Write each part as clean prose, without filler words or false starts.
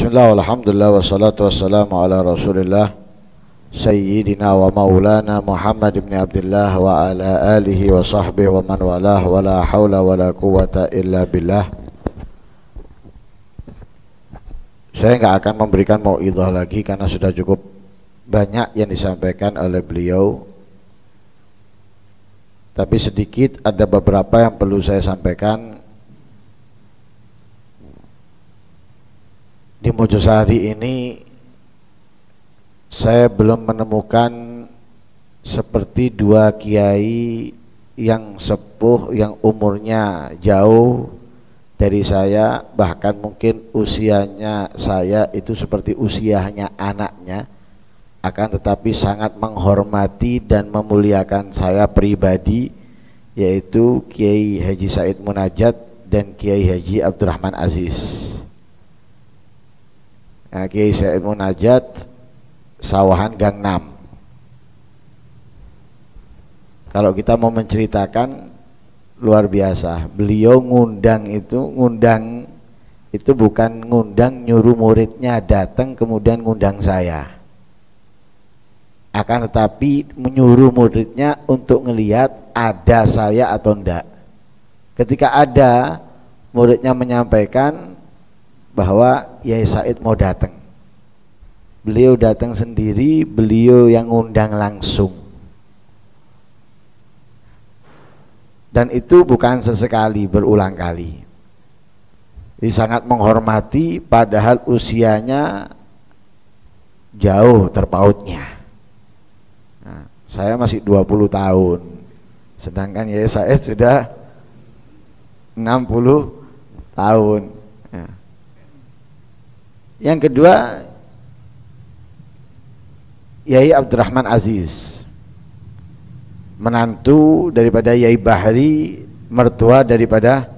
Bismillah, alhamdulillah, wassalatu wassalamu ala rasulillah Sayyidina wa maulana Muhammad ibn Abdullah wa ala alihi wa sahbihi wa man walah wa la hawla wa la quwata illa billah. Saya nggak akan memberikan mau'idhah lagi karena sudah cukup banyak yang disampaikan oleh beliau. Tapi sedikit ada beberapa yang perlu saya sampaikan. Di Mojosari ini saya belum menemukan seperti dua kiai yang sepuh, yang umurnya jauh dari saya, bahkan mungkin usianya saya itu seperti usianya anaknya, akan tetapi sangat menghormati dan memuliakan saya pribadi, yaitu Kiai Haji Said Munajat dan Kiai Haji Abdurrahman Aziz. Nah, Kiai Said Munajat Sawahan Gang 6. Kalau kita mau menceritakan luar biasa. Beliau ngundang itu bukan ngundang nyuruh muridnya datang kemudian ngundang saya. Akan tetapi menyuruh muridnya untuk ngelihat ada saya atau enggak. Ketika ada, muridnya menyampaikan bahwa Yai Said mau datang. Beliau datang sendiri, beliau yang ngundang langsung. Dan itu bukan sesekali, berulang kali. Jadi sangat menghormati padahal usianya jauh terpautnya. Nah, saya masih 20 tahun. Sedangkan Yai Said sudah 60 tahun. Nah. Yang kedua, Yai Abdurrahman Aziz, menantu daripada Yai Bahri, mertua daripada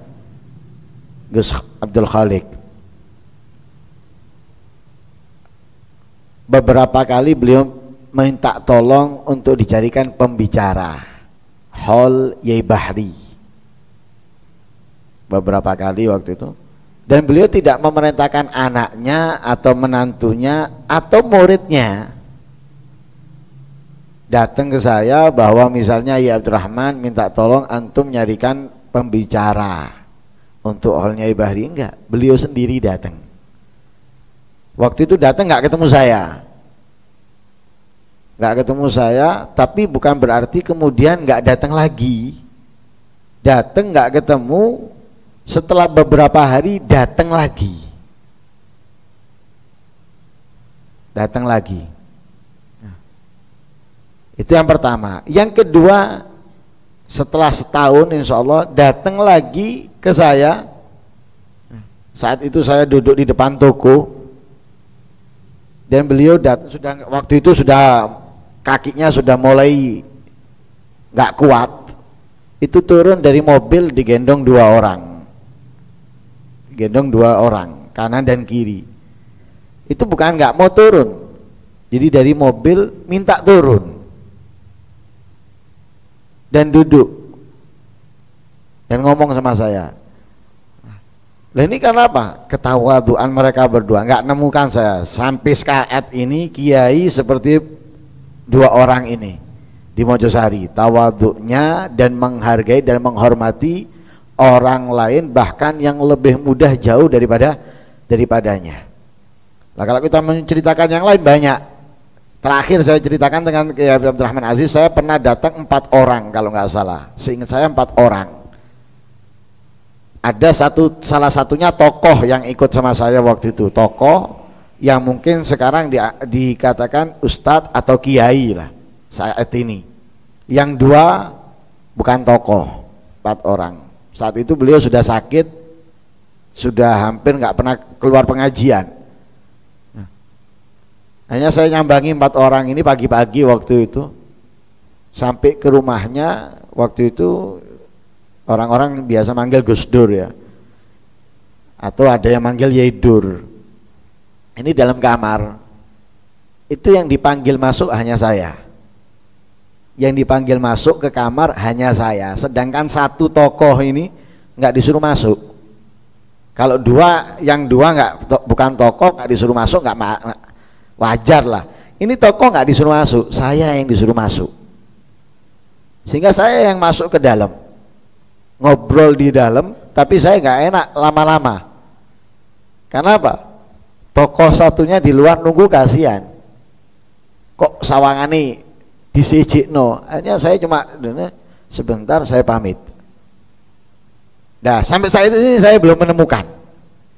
Gus Abdul Khalik. Beberapa kali beliau minta tolong untuk dicarikan pembicara hall Yai Bahri. Beberapa kali waktu itu. Dan beliau tidak memerintahkan anaknya atau menantunya atau muridnya datang ke saya bahwa misalnya ya Abdurrahman minta tolong antum nyarikan pembicara untuk hallnya Yai Bahri. Enggak, beliau sendiri datang. Waktu itu datang nggak ketemu saya, tapi bukan berarti kemudian nggak datang lagi. Datang nggak ketemu, setelah beberapa hari datang lagi. Itu yang pertama. Yang kedua, setelah setahun insya Allah datang lagi ke saya. Saat itu saya duduk di depan toko dan beliau waktu itu sudah kakinya sudah mulai nggak kuat. Itu turun dari mobil digendong dua orang, kanan dan kiri. Itu bukan nggak mau turun, jadi dari mobil minta turun dan duduk dan ngomong sama saya. Lah ini karena apa? Ketawaduan mereka berdua. Nggak nemukan saya sampai saat ini kiai seperti dua orang ini di Mojosari, tawaduknya dan menghargai dan menghormati orang lain, bahkan yang lebih mudah jauh daripadanya. Nah, kalau kita menceritakan yang lain banyak. Terakhir saya ceritakan dengan Kiai Abdurrahman Aziz, saya pernah datang 4 orang kalau nggak salah. Seingat saya 4 orang. Ada salah satunya tokoh yang ikut sama saya waktu itu, tokoh yang mungkin sekarang dikatakan ustadz atau kiai lah saat ini. Yang 2 bukan tokoh, 4 orang. Saat itu beliau sudah sakit, sudah hampir nggak pernah keluar pengajian. Hanya saya nyambangi 4 orang ini pagi-pagi waktu itu, sampai ke rumahnya. Waktu itu orang-orang biasa manggil Gus Dur ya, atau ada yang manggil Yai Dur. Ini dalam kamar, itu yang dipanggil masuk hanya saya. Yang dipanggil masuk ke kamar hanya saya, sedangkan satu tokoh ini nggak disuruh masuk. Kalau dua, yang dua bukan tokoh, nggak disuruh masuk, wajar lah. Ini tokoh nggak disuruh masuk, saya yang disuruh masuk, sehingga saya yang masuk ke dalam, ngobrol di dalam, tapi saya nggak enak lama-lama. Karena apa? Tokoh satunya di luar nunggu, kasihan. Kok sawangane disijikno? Akhirnya saya cuma sebentar, saya pamit. Nah, sampai saat ini saya belum menemukan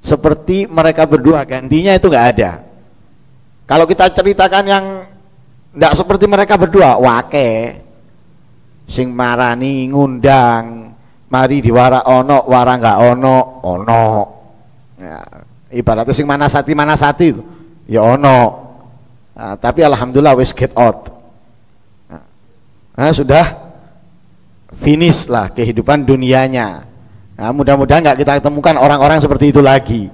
seperti mereka berdua, gantinya itu nggak ada. Kalau kita ceritakan yang nggak seperti mereka berdua, wake sing marani ngundang, mari diwara ono, wara nggak ono, ono. Ya, ibaratnya sing manasati itu, ya ono. Nah, tapi alhamdulillah wis get out. Nah, sudah finish lah kehidupan dunianya. Nah, mudah-mudahan nggak kita temukan orang-orang seperti itu lagi.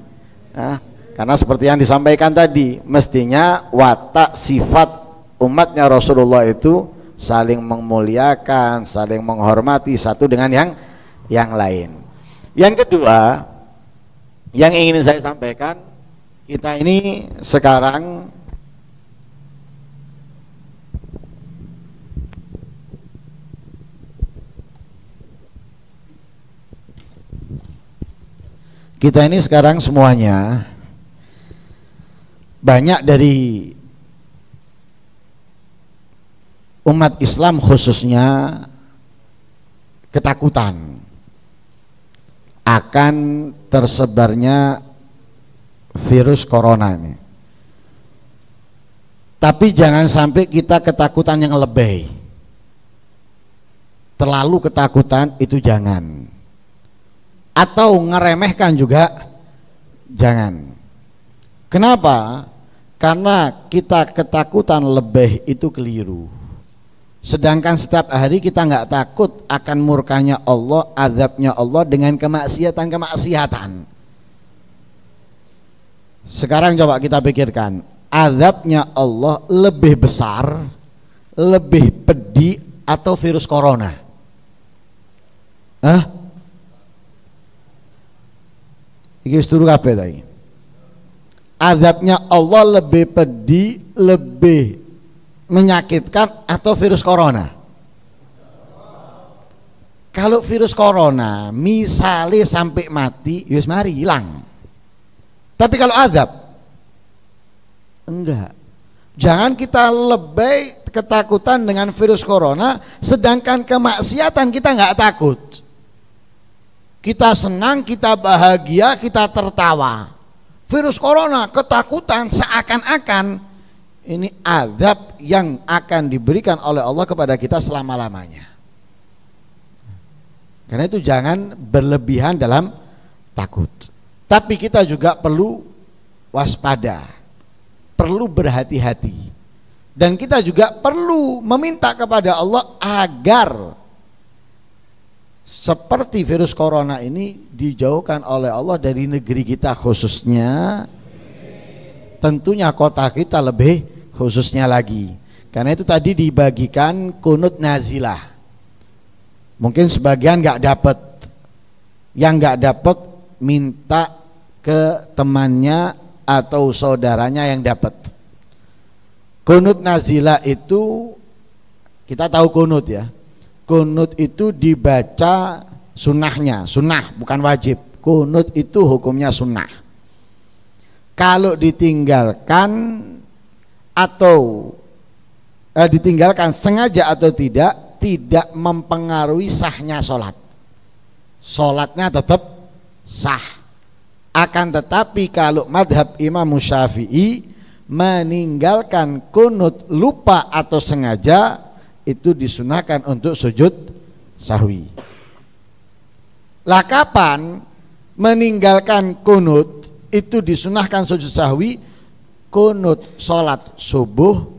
Nah, karena seperti yang disampaikan tadi, mestinya watak sifat umatnya Rasulullah itu saling memuliakan, saling menghormati satu dengan yang lain. Yang kedua, yang ingin saya sampaikan, kita ini sekarang semuanya banyak dari umat Islam khususnya ketakutan akan tersebarnya virus corona ini. Tapi jangan sampai kita ketakutan yang lebih. Terlalu ketakutan itu jangan. Atau ngeremehkan juga jangan. Kenapa? Karena kita ketakutan lebih itu keliru. Sedangkan setiap hari kita nggak takut akan murkanya Allah, azabnya Allah dengan kemaksiatan. Sekarang coba kita pikirkan, azabnya Allah lebih besar, lebih pedih atau virus corona? Iki wis turu kabeh ta iki. Azabnya Allah lebih pedih, lebih menyakitkan atau virus corona? Kalau virus corona misalnya sampai mati, yus mari hilang. Tapi kalau azab enggak. Jangan kita lebih ketakutan dengan virus corona, sedangkan kemaksiatan kita enggak takut. Kita senang, kita bahagia, kita tertawa. Virus corona ketakutan, seakan-akan ini azab yang akan diberikan oleh Allah kepada kita selama-lamanya. Karena itu jangan berlebihan dalam takut. Tapi kita juga perlu waspada, perlu berhati-hati. Dan kita juga perlu meminta kepada Allah agar seperti virus corona ini dijauhkan oleh Allah dari negeri kita khususnya, tentunya kota kita lebih khususnya lagi. Karena itu tadi dibagikan kunut nazilah. Mungkin sebagian nggak dapat, yang nggak dapat minta ke temannya atau saudaranya yang dapat. Kunut nazilah itu kita tahu kunut ya. Kunut itu dibaca sunnahnya, sunnah bukan wajib. Kunut itu hukumnya sunnah. Kalau ditinggalkan atau ditinggalkan sengaja atau tidak mempengaruhi sahnya sholat. Sholatnya tetap sah. Akan tetapi kalau madhab Imam Syafi'i meninggalkan kunut lupa atau sengaja, itu disunahkan untuk sujud sahwi. Lah kapan meninggalkan kunut itu disunahkan sujud sahwi? Kunut sholat subuh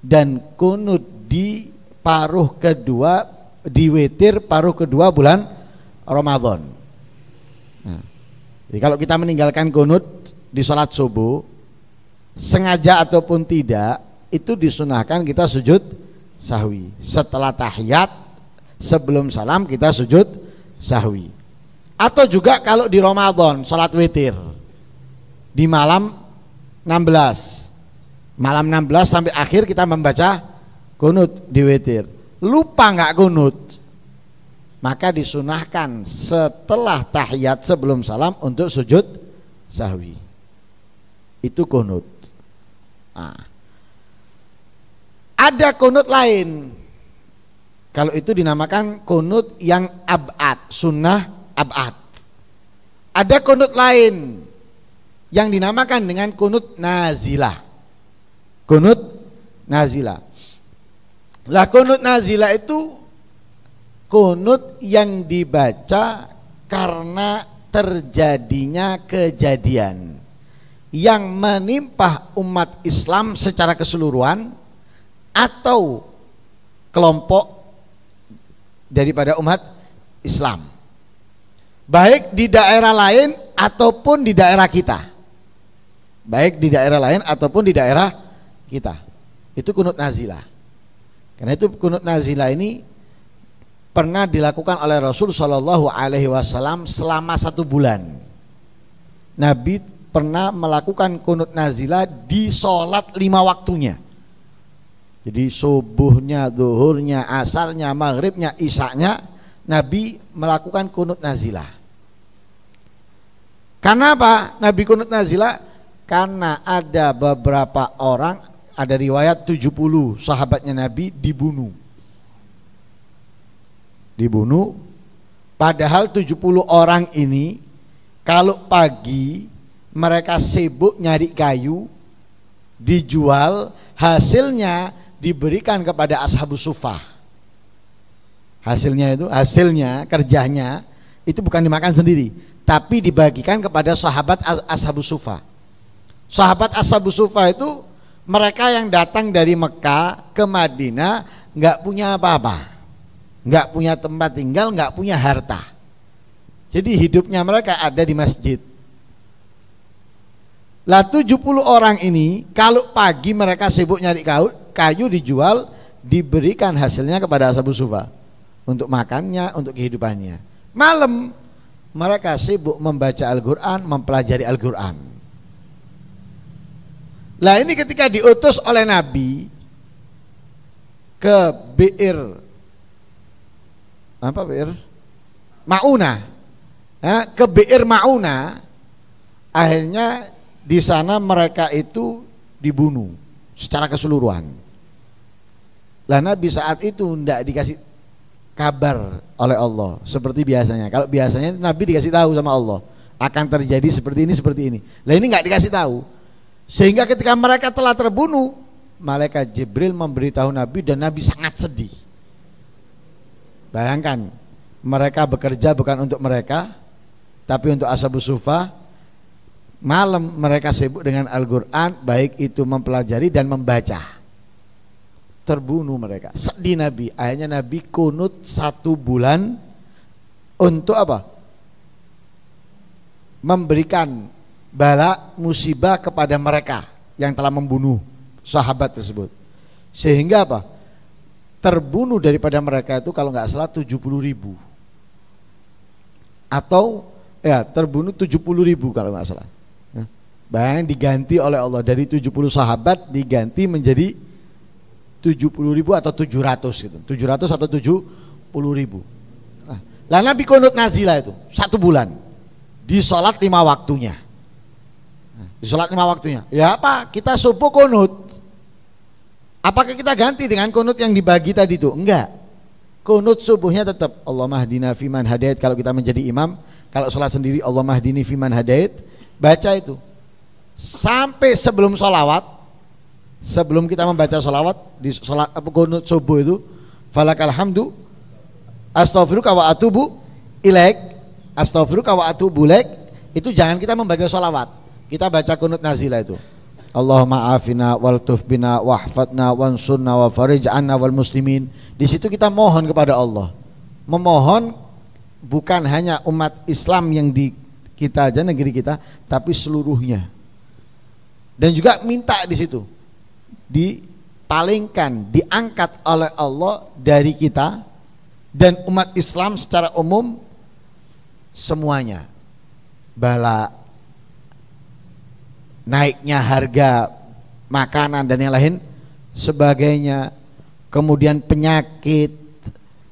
dan kunut di paruh kedua, di witir paruh kedua bulan Ramadan. Nah, jadi kalau kita meninggalkan kunut di sholat subuh sengaja ataupun tidak, itu disunahkan kita sujud sahwi. Setelah tahiyat, sebelum salam kita sujud sahwi. Atau juga kalau di Ramadan salat witir di malam 16, malam 16 sampai akhir kita membaca kunut di witir, lupa nggak kunut, maka disunahkan setelah tahiyat sebelum salam untuk sujud sahwi, itu kunut. Nah, ada kunut lain, kalau itu dinamakan kunut yang ab'ad, sunnah ab'ad. Ada kunut lain yang dinamakan dengan kunut nazilah. Kunut nazilah. Lah kunut nazilah itu kunut yang dibaca karena terjadinya kejadian yang menimpa umat Islam secara keseluruhan atau kelompok daripada umat Islam, baik di daerah lain ataupun di daerah kita. Baik di daerah lain ataupun di daerah kita. Itu kunut nazilah. Karena itu kunut nazilah ini pernah dilakukan oleh Rasul Shallallahu Alaihi Wasallam selama 1 bulan. Nabi pernah melakukan kunut nazilah di sholat 5 waktunya. Jadi subuhnya, zuhurnya, asarnya, maghribnya, isaknya, Nabi melakukan kunut nazilah. Karena apa Nabi kunut nazilah? Karena ada beberapa orang, ada riwayat 70 sahabatnya Nabi dibunuh. Padahal 70 orang ini kalau pagi mereka sibuk nyari kayu, dijual, hasilnya diberikan kepada ashabus sufah. Hasilnya kerjanya itu bukan dimakan sendiri, tapi dibagikan kepada sahabat ashabus sufah. Sahabat ashabus sufah itu mereka yang datang dari Mekah ke Madinah nggak punya apa-apa, nggak punya tempat tinggal, nggak punya harta. Jadi hidupnya mereka ada di masjid. Lah 70 orang ini kalau pagi mereka sibuk nyari kayu dijual, diberikan hasilnya kepada ashabus sufah untuk makannya, untuk kehidupannya. Malam mereka sibuk membaca Al-Quran, mempelajari Al-Quran. Lah ini ketika diutus oleh Nabi ke Bi'r Maunah, ke Bi'r Maunah, akhirnya di sana mereka itu dibunuh secara keseluruhan. Lah Nabi saat itu tidak dikasih kabar oleh Allah seperti biasanya. Kalau biasanya Nabi dikasih tahu sama Allah akan terjadi seperti ini. Lah ini nggak dikasih tahu. Sehingga ketika mereka telah terbunuh, malaikat Jibril memberitahu Nabi dan Nabi sangat sedih. Bayangkan, mereka bekerja bukan untuk mereka, tapi untuk ashabus sufah. Malam mereka sibuk dengan Al-Quran, baik itu mempelajari dan membaca. Terbunuh mereka, sedih Nabi. Akhirnya Nabi kunut 1 bulan untuk apa? Memberikan bala musibah kepada mereka yang telah membunuh sahabat tersebut, sehingga apa? Terbunuh daripada mereka itu kalau nggak salah 70.000, atau ya terbunuh 70.000 kalau nggak salah. Bayangin diganti oleh Allah, dari 70 sahabat diganti menjadi 70.000 atau 700 gitu, 700 atau 70.000. Lah Nabi kunut nazilah itu 1 bulan di sholat 5 waktunya. Di sholat 5 waktunya. Ya apa? Kita subuh kunut. Apakah kita ganti dengan kunut yang dibagi tadi itu? Enggak. Kunut subuhnya tetap Allahumma hdina fiman hadait kalau kita menjadi imam. Kalau sholat sendiri Allahumma hdini fiman hadait, baca itu sampai sebelum sholawat. Sebelum kita membaca sholawat di sholat kunut subuh itu, falakal hamdu astaghfiruka wa atubu ilaik, astaghfiruka wa atubu ilaik, itu jangan kita membaca sholawat. Kita baca kunut nazilah itu. Allahumma afina wal tufbina wahfatna wansurna wa farij anna wal muslimin. Di situ kita mohon kepada Allah. Memohon bukan hanya umat Islam yang di kita aja, negeri kita, tapi seluruhnya. Dan juga minta di situ dipalingkan, diangkat oleh Allah dari kita dan umat Islam secara umum semuanya, bala, naiknya harga makanan dan yang lain sebagainya, kemudian penyakit,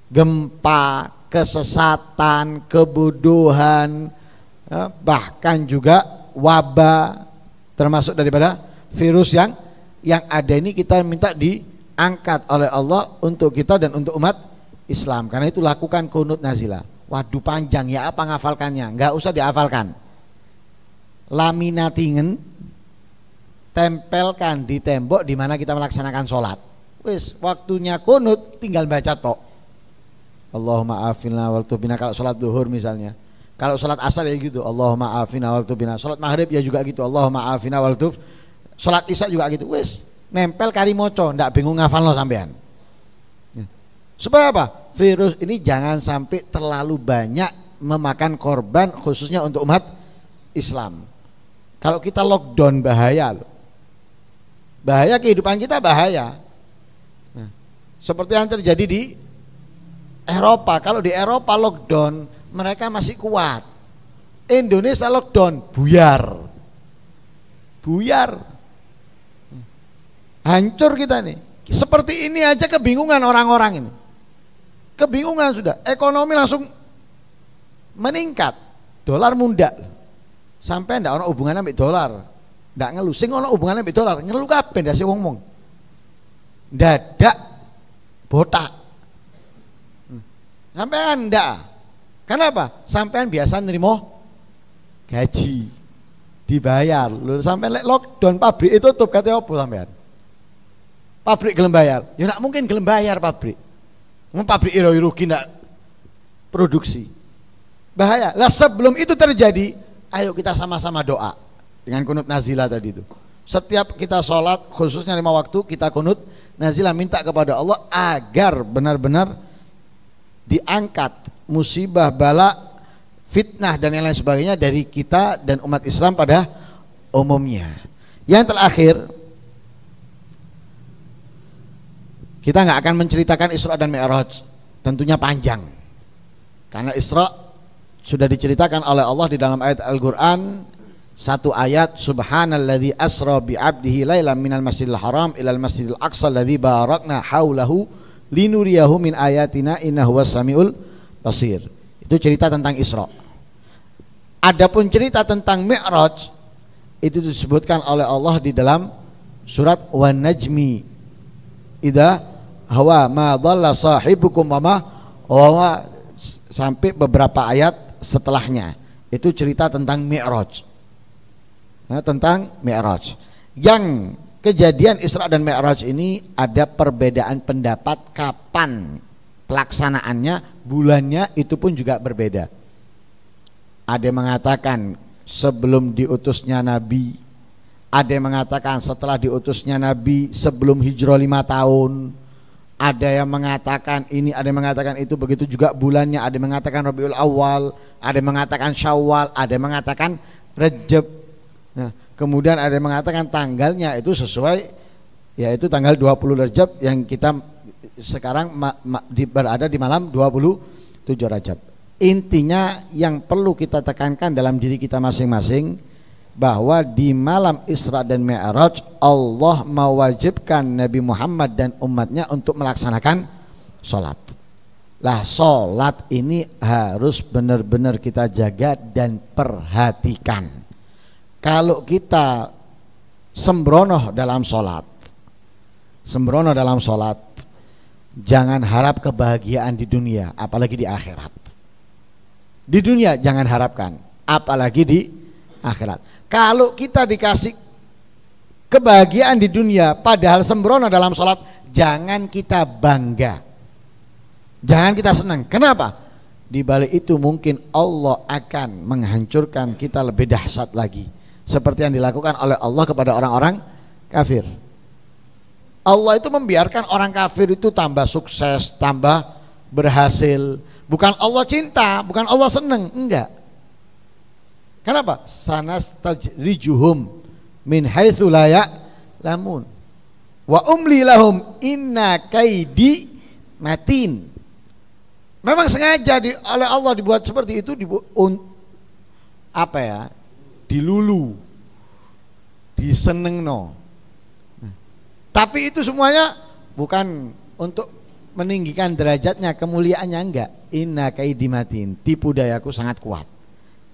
gempa, kesesatan, kebodohan, bahkan juga wabah, termasuk daripada virus yang ada ini, kita minta diangkat oleh Allah untuk kita dan untuk umat Islam. Karena itu lakukan kunut nazilah. Waduh panjang ya, apa ngafalkannya? Nggak usah dihafalkan. Laminatingin, tempelkan di tembok di mana kita melaksanakan sholat. Wis waktunya kunut tinggal baca tok. Allahumma afina wal tubina, kalau sholat duhur misalnya. Kalau sholat asar ya gitu, Allahumma afina wal tubina. Sholat maghrib ya juga gitu, Allahumma afina wal tub. Sholat isya juga gitu. Wis nempel kari moco, ndak bingung ngafalno sampean. Supaya apa? Virus ini jangan sampai terlalu banyak memakan korban, khususnya untuk umat Islam. Kalau kita lockdown bahaya loh. Bahaya kehidupan kita, bahaya. Nah, seperti yang terjadi di Eropa. Kalau di Eropa lockdown mereka masih kuat. Indonesia lockdown buyar. Buyar. Hancur kita nih. Seperti ini aja kebingungan orang-orang ini. Kebingungan sudah, ekonomi langsung meningkat, dolar mundak. Sampai ndak ono hubungannya ambek dolar. Ndak ngeluh, sing ono hubungannya ambek dolar, ngeluh kabeh ndak sih ngomong. Dadak botak. Sampean ndak. Kenapa? Sampean biasa nerimo gaji, dibayar. Lho sampean lek lockdown pabrik itu tutup, kate opo sampean? Pabrik gelem bayar. Ya ndak mungkin gelem bayar pabrik. Pabrik rugi ndak produksi, bahaya lah. Sebelum itu terjadi, ayo kita sama-sama doa dengan kunut nazilah tadi itu. Setiap kita sholat, khususnya 5 waktu, kita kunut nazilah, minta kepada Allah agar benar-benar diangkat musibah, bala, fitnah dan yang lain sebagainya dari kita dan umat Islam pada umumnya. Yang terakhir, kita nggak akan menceritakan Isra dan Mi'raj, tentunya panjang. Karena Isra sudah diceritakan oleh Allah di dalam ayat Al-Qur'an, satu ayat, subhanalladzi asra bi 'abdihi lailan minal masjidil haram ilal masjidil aqsa alladzi barakna haulahu linuriyahu min ayatina innahu was-samiul basir. Itu cerita tentang Isra. Adapun cerita tentang Mi'raj itu disebutkan oleh Allah di dalam surat Wan Najmi idza hawa ma dhalla sahibukum wa sampai beberapa ayat setelahnya. Itu cerita tentang Mi'raj. Nah, tentang Mi'raj. Yang kejadian Isra dan Mi'raj ini ada perbedaan pendapat kapan pelaksanaannya, bulannya itu pun juga berbeda. Ada yang mengatakan sebelum diutusnya Nabi, ada yang mengatakan setelah diutusnya Nabi sebelum hijrah 5 tahun, ada yang mengatakan ini, ada yang mengatakan itu, begitu juga bulannya, ada yang mengatakan Rabiul Awal, ada yang mengatakan Syawal, ada yang mengatakan Rajab. Nah, kemudian ada yang mengatakan tanggalnya itu sesuai, yaitu tanggal 20 Rajab yang kita sekarang berada di malam 27 Rajab. Intinya yang perlu kita tekankan dalam diri kita masing-masing, bahwa di malam Isra dan Mi'raj Allah mewajibkan Nabi Muhammad dan umatnya untuk melaksanakan sholat. Lah sholat ini harus benar-benar kita jaga dan perhatikan. Kalau kita sembrono dalam sholat, jangan harap kebahagiaan di dunia, apalagi di akhirat. Di dunia jangan harapkan, apalagi di akhirat. Kalau kita dikasih kebahagiaan di dunia padahal sembrono dalam sholat, jangan kita bangga, jangan kita senang. Kenapa? Di balik itu mungkin Allah akan menghancurkan kita lebih dahsyat lagi, seperti yang dilakukan oleh Allah kepada orang-orang kafir. Allah itu membiarkan orang kafir itu tambah sukses, tambah berhasil. Bukan Allah cinta, bukan Allah senang, enggak. Kenapa? Sanastajrijuhum min haitsu la ya'lamun wa umli lahum inna kaidi matin. Memang sengaja oleh Allah dibuat seperti itu, dilulu, disenengno. Tapi itu semuanya bukan untuk meninggikan derajatnya, kemuliaannya, enggak. Inna kaidimatin, tipu dayaku sangat kuat.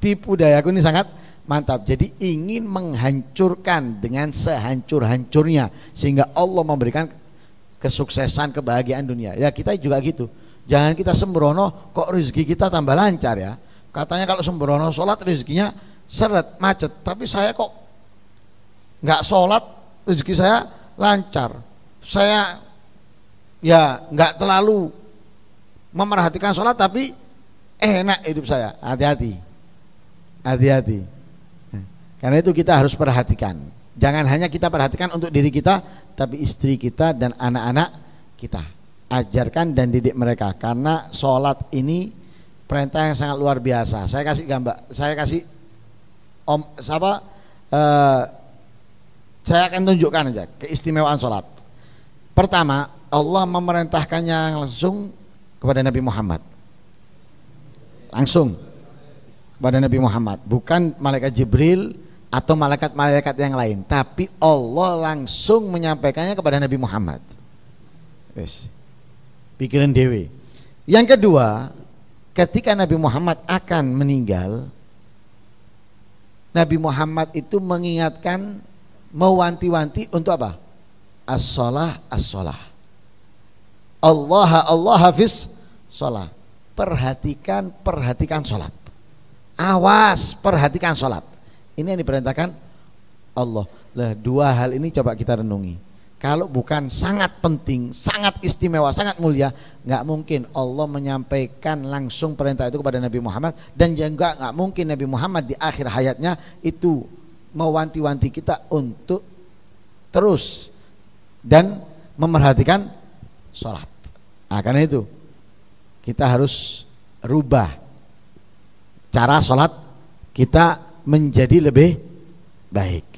Tipu dayaku ini sangat mantap. Jadi ingin menghancurkan dengan sehancur-hancurnya sehingga Allah memberikan kesuksesan, kebahagiaan dunia. Ya kita juga gitu. Jangan kita sembrono kok rezeki kita tambah lancar ya. Katanya kalau sembrono sholat rezekinya seret macet, tapi saya kok nggak sholat rezeki saya lancar. Saya ya nggak terlalu memerhatikan sholat tapi enak hidup saya. Hati-hati, hati-hati. Karena itu kita harus perhatikan. Jangan hanya kita perhatikan untuk diri kita, tapi istri kita dan anak-anak kita. Ajarkan dan didik mereka, karena sholat ini perintah yang sangat luar biasa. Saya kasih gambar, saya akan tunjukkan aja keistimewaan sholat. Pertama, Allah memerintahkannya langsung kepada Nabi Muhammad, langsung kepada Nabi Muhammad, bukan malaikat Jibril atau malaikat-malaikat yang lain, tapi Allah langsung menyampaikannya kepada Nabi Muhammad. Yes. Pikiran dewe. Yang kedua, ketika Nabi Muhammad akan meninggal, Nabi Muhammad itu mengingatkan, mewanti-wanti untuk apa? As-shalah, as-shalah. Allah hafiz shalah. Perhatikan sholat. Awas, perhatikan sholat. Ini yang diperintahkan Allah. Lah, dua hal ini coba kita renungi. Kalau bukan sangat penting, sangat istimewa, sangat mulia, nggak mungkin Allah menyampaikan langsung perintah itu kepada Nabi Muhammad, dan juga nggak mungkin Nabi Muhammad di akhir hayatnya itu mewanti-wanti kita untuk terus dan memerhatikan sholat. Nah, karena itu kita harus rubah cara sholat kita menjadi lebih baik.